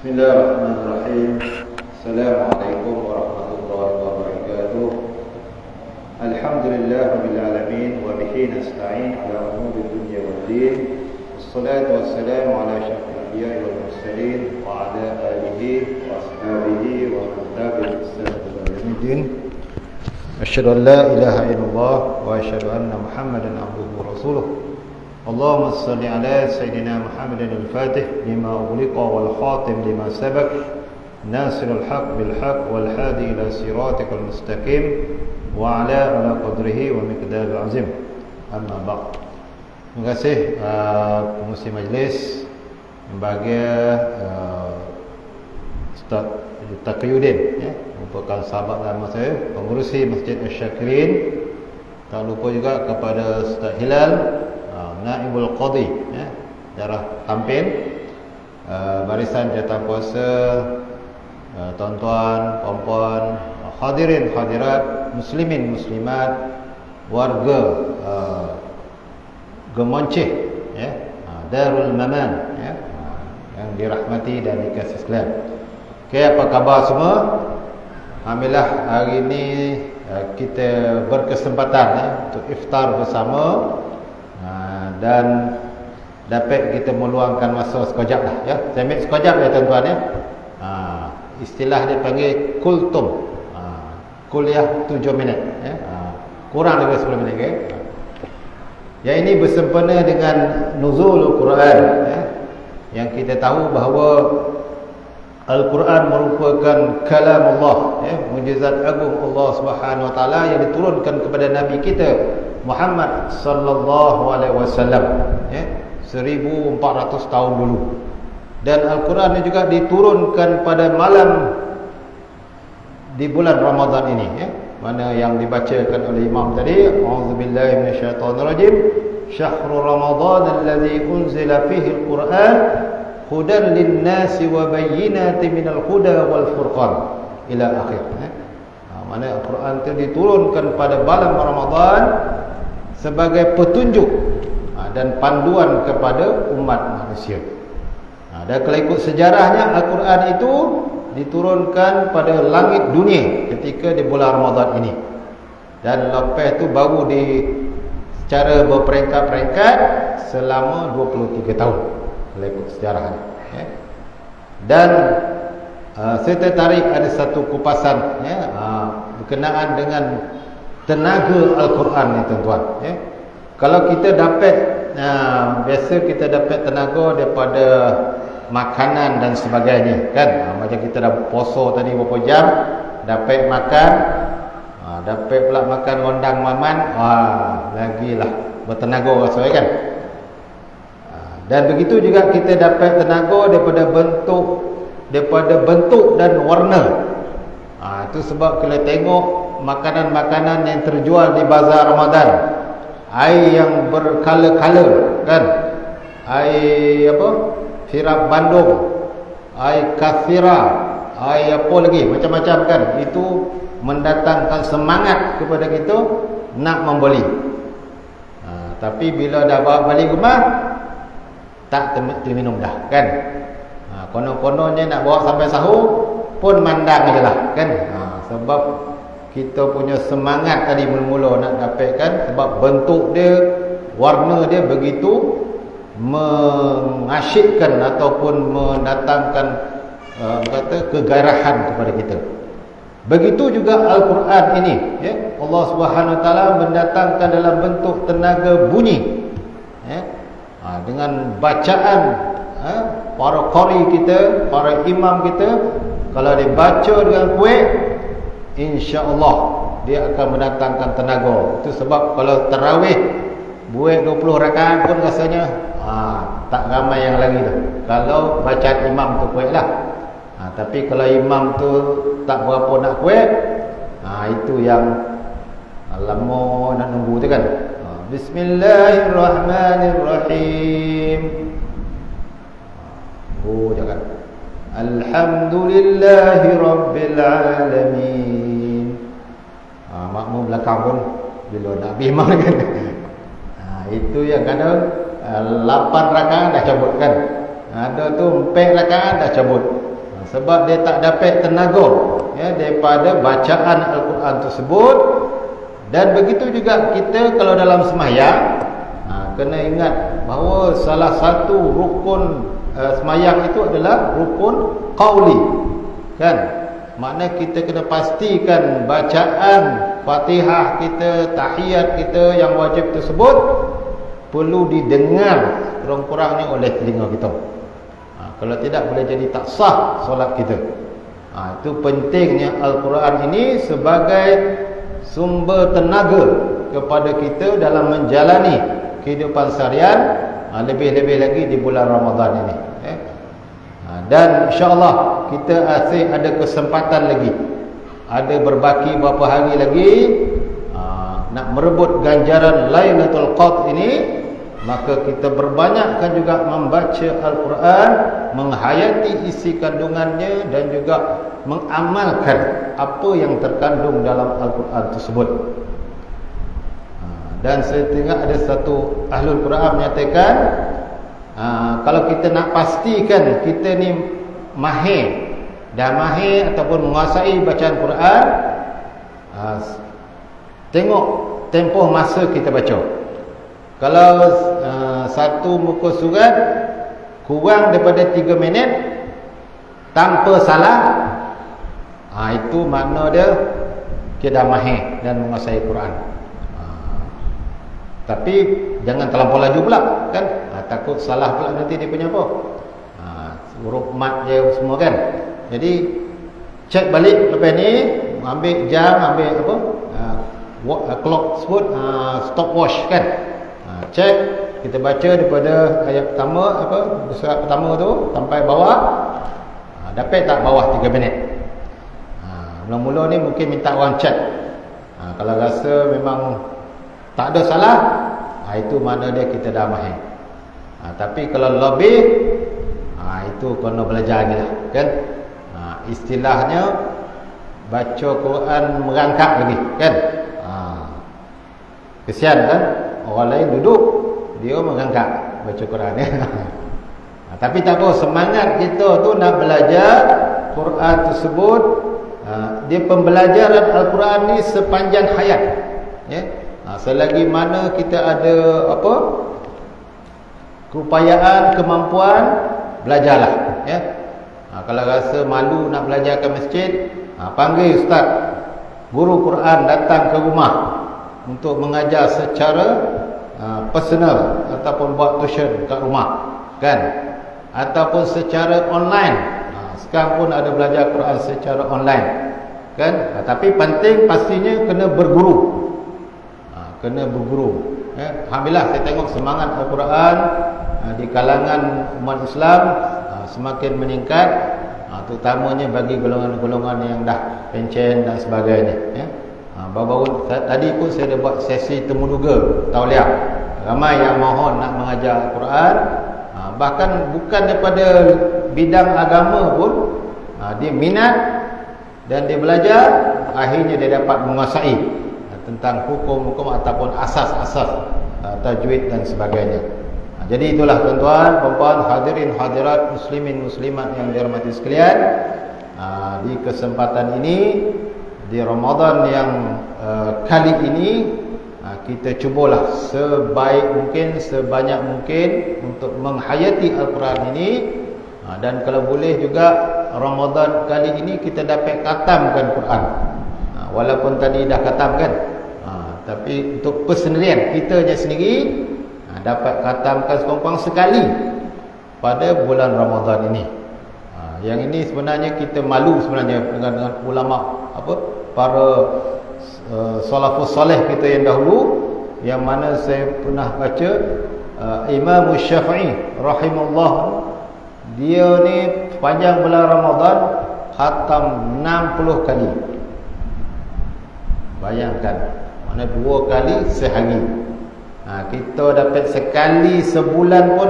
Bismillahirrahmanirrahim. Assalamualaikum warahmatullahi wabarakatuh. Alhamdulillahirabbil alamin wa bihi nasta'in ala umuri dunya waddin. Wassalatu wassalamu ala asyrafil anbiya'i wal mursalin wa ala alihi wa ashabihi wa man tabi'ahum bi ihsan ila yaumil. Asyhadu an la ilaha illallah wa asyhadu anna Muhammadan abduhu wa rasuluh. Allahumma salli ala Sayyidina Muhammadin al-Fatih lima ughliqa wal khatim lima sabaq nasirul haq bil haq wal hadi ila siratikal mustaqim wa ala qadrihi wa miqdaril azim. Amma ba'd. Terima kasih pengurusi majlis, lembaga Ustaz Taqiyuddin, merupakan sahabat lama saya, pengurusi Masjid Asy-Syakirin. Tak lupa juga kepada Ustaz Hilal, Naibul Qadhi, darah Tampin, barisan jawatankuasa, tuan-tuan, puan-puan, hadirin hadirat, muslimin muslimat, warga Gemonceh, Darul Maman, yang dirahmati dan dikasihi Islam. Okey, apa khabar semua? Alhamdulillah, hari ini kita berkesempatan untuk iftar bersama. Dan dapat kita meluangkan masa sekejap lah, ya. Saya ambil sekejap ya tuan-tuan, ya. Istilah dia panggil kultum, kuliah 7 minit, ya. Kurang daripada 10 minit, okay? Ya, ini bersempena dengan nuzulul Quran, ya. Yang kita tahu bahawa Al-Quran merupakan kalam Allah, ya, mukjizat agung Allah Subhanahu Wa Taala yang diturunkan kepada Nabi kita Muhammad sallallahu alaihi wasallam, ya, 1400 tahun dulu. Dan Al-Quran ini juga diturunkan pada malam di bulan Ramadan ini, ya, mana yang dibacakan oleh imam tadi, auzubillahi minasyaitonirrajim, syahrul ramadan alladzi unzila fihi al-Quran hudan lin-nasi wa bayyinatin minal huda wal furqan ila akhir, ya. Mana Al-Quran itu diturunkan pada bulan Ramadan sebagai petunjuk dan panduan kepada umat manusia. Dan kalau ikut sejarahnya, Al-Quran itu diturunkan pada langit dunia ketika di bulan Ramadan ini. Dan lepas itu baru secara berperingkat-peringkat selama 23 tahun kalau ikut sejarahnya, ya. Dan saya tertarik ada satu kupasan, ya, berkenaan dengan tenaga Al-Quran ni tuan-tuan, ya. Kalau kita dapat biasa kita dapat tenaga daripada makanan dan sebagainya, kan. Macam kita dah puasa tadi berapa jam, dapat makan, dapat pula makan rondang maman, lagilah bertenaga rasa, kan. Dan begitu juga kita dapat tenaga daripada bentuk dan warna. Itu sebab kalau tengok makanan-makanan yang terjual di bazar Ramadan, air yang berkala-kala, kan, air apa, sirap Bandung, air kathira, air apa lagi, macam-macam, kan. Itu mendatangkan semangat kepada kita nak membeli. Tapi bila dah bawa balik rumah, tak terminum dah, kan. Konon-kononnya nak bawa sampai sahur pun mandang je lah, kan. Sebab kita punya semangat tadi mula-mula nak dapatkan, sebab bentuk dia, warna dia begitu mengasyikkan ataupun mendatangkan kegairahan kepada kita. Begitu juga Al-Quran ini, ya, Allah Subhanahu Wa Taala mendatangkan dalam bentuk tenaga bunyi, ya, dengan bacaan, para qari kita, para imam kita, kalau dia baca dengan kuat, insya-Allah dia akan mendatangkan tenaga. Itu sebab kalau tarawih buat 20 rakaat pun rasanya tak ramai yang lagi tu, kalau bacaan imam tu kuatlah. Tapi kalau imam tu tak berapa nak kuat, itu yang lama nak nunggu tu, kan. Bismillahirrahmanirrahim. Jangan. Alhamdulillahi rabbil alamin. Makmum belakang pun bila nak imam, kan. Itu yang kadang 8 rakaat dah cabut, kan. Ada tu 4 rakaat dah cabut. Sebab dia tak dapat tenaga ya, daripada bacaan Al-Quran tersebut. Dan begitu juga kita kalau dalam sembahyang, kena ingat bahawa salah satu rukun sembahyang itu adalah rukun qauli, kan? Makna kita kena pastikan bacaan Fatihah kita, tahiyat kita yang wajib tersebut perlu didengar kurang-kurangnya oleh telinga kita. Kalau tidak boleh jadi tak sah solat kita. Itu pentingnya Al-Quran ini sebagai sumber tenaga kepada kita dalam menjalani kehidupan seharian, lebih-lebih lagi di bulan Ramadan ini. Dan insya-Allah kita masih ada kesempatan lagi, ada berbaki beberapa hari lagi nak merebut ganjaran Lailatul Qadar ini. Maka kita berbanyakkan juga membaca Al-Quran, menghayati isi kandungannya dan juga mengamalkan apa yang terkandung dalam Al-Quran tersebut. Dan saya tengok ada satu Ahlul Quran menyatakan, kalau kita nak pastikan kita ni mahir ataupun menguasai bacaan Quran, tengok tempoh masa kita baca. Kalau satu muka surat kurang daripada 3 minit tanpa salah, itu makna dia kita dah mahir dan menguasai Quran. Tapi jangan terlampau laju pula, kan? Takut salah pula nanti dia punya apa, huruf mat dia semua, kan? Jadi cek balik lepas ni, ambil jam, ambil apa, clock sebut, stopwatch, kan? Cek, kita baca daripada ayat pertama, surat pertama tu sampai bawah, dapat tak bawah 3 minit. Mula-mula ni mungkin minta orang cek. Kalau rasa memang tak ada salah, itu mana dia kita dah mahir. Tapi kalau lebih, itu kena belajar lagi lah, kan? Istilahnya baca Quran merangkak lagi, kan? Kesian kan? Orang lain duduk, dia mengangkat baca Quran ya. Tapi tak apa, semangat kita tu nak belajar Quran tersebut. Dia pembelajaran Al-Quran ni sepanjang hayat ya. Selagi mana kita ada apa, keupayaan, kemampuan, belajarlah ya. Kalau rasa malu nak belajar ke masjid, panggil ustaz guru Quran datang ke rumah untuk mengajar secara personal ataupun buat tuition kat rumah, kan? Ataupun secara online. Sekarang pun ada belajar Quran secara online, kan? Tapi penting pastinya kena berguru. Kena berguru. Alhamdulillah saya tengok semangat Al-Quran di kalangan umat Islam semakin meningkat, terutamanya bagi golongan-golongan yang dah pencen dan sebagainya ya. Baru-baru tadi pun saya dah buat sesi temuduga tauliah. Ramai yang mohon nak mengajar Al-Quran, bahkan bukan daripada bidang agama pun, dia minat dan dia belajar, akhirnya dia dapat menguasai tentang hukum-hukum ataupun asas-asas tajwid dan sebagainya. Jadi itulah tuan-tuan, puan-puan, hadirin hadirat, muslimin muslimat yang dirahmati sekalian, di kesempatan ini di Ramadan yang kali ini, kita cubalah sebaik mungkin, sebanyak mungkin untuk menghayati Al-Quran ini. Dan kalau boleh juga Ramadan kali ini kita dapat khatamkan Quran. Walaupun tadi dah khatam, kan? Tapi untuk persendirian kita je sendiri, dapat khatamkan sekurang-kurang sekali pada bulan Ramadan ini. Yang ini sebenarnya kita malu sebenarnya dengan ulama para salafus soleh kita yang dahulu, yang mana saya pernah baca Imam Syafi'i rahimahullah, dia ni sepanjang bulan Ramadan khatam 60 kali. Bayangkan, mana 2 kali sehari. Kita dapat sekali sebulan pun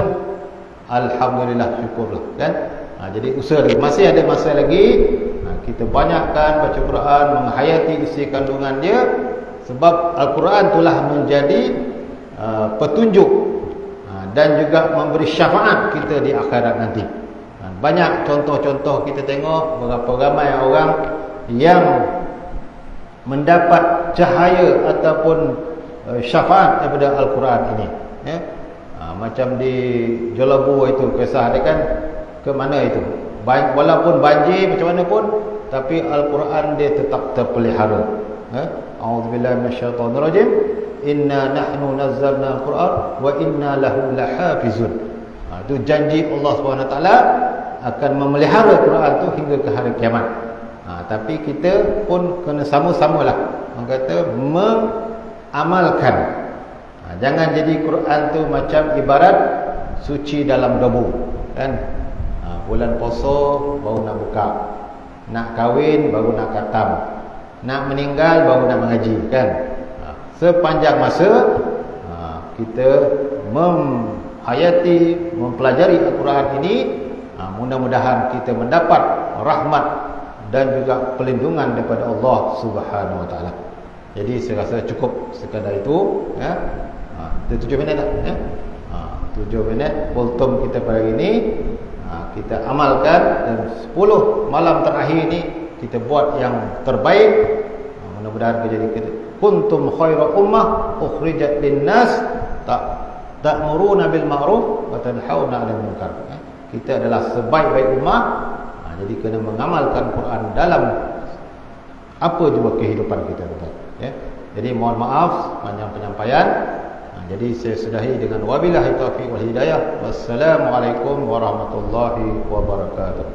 alhamdulillah, syukurlah, kan? Jadi usaha lagi, masih ada masa lagi. Kita banyakkan baca Quran, menghayati isi kandungan dia, sebab Al-Quran itulah menjadi petunjuk dan juga memberi syafaat kita di akhirat nanti. Banyak contoh-contoh kita tengok berapa ramai orang yang mendapat cahaya ataupun syafaat daripada Al-Quran ini, ya. Macam di Jolabu itu kisah dia kan, ke mana itu, walaupun banjir macam mana pun, tapi Al-Quran dia tetap terpelihara, ya. A'udzubillahi minasyaitonirrajim. Inna nahnu nazzalna al-Quran wa inna lahu lahafizun. Itu janji Allah SWT akan memelihara Quran tu hingga ke hari kiamat. Tapi kita pun kena sama-samalah, orang kata, mengamalkan. Jangan jadi Quran tu macam ibarat suci dalam debu, kan? Bulan puasa baru nak buka, nak kahwin baru nak khatam, nak meninggal baru nak mengaji, kan? Sepanjang masa kita menghayati, mempelajari Al-Quran ini, mudah-mudahan kita mendapat rahmat dan juga perlindungan daripada Allah Subhanahu Wa Taala. Jadi saya rasa cukup sekadar itu, ya. 7 minit tak? Ya? 7 minit kultum kita pada hari ini. Kita amalkan, dan 10 malam terakhir ini kita buat yang terbaik. Mudah-mudahan kita jadi kuntum khaira ummah ukhrijat linnas ta'muruna bil ma'ruf wa tanhauna 'anil munkar. Kita adalah sebaik-baik ummah. Jadi kena mengamalkan Quran dalam apa juga kehidupan kita, ya. Jadi mohon maaf panjang penyampaian. Jadi saya sudahi dengan wabillahi taufiq wal hidayah. Wassalamualaikum warahmatullahi wabarakatuh.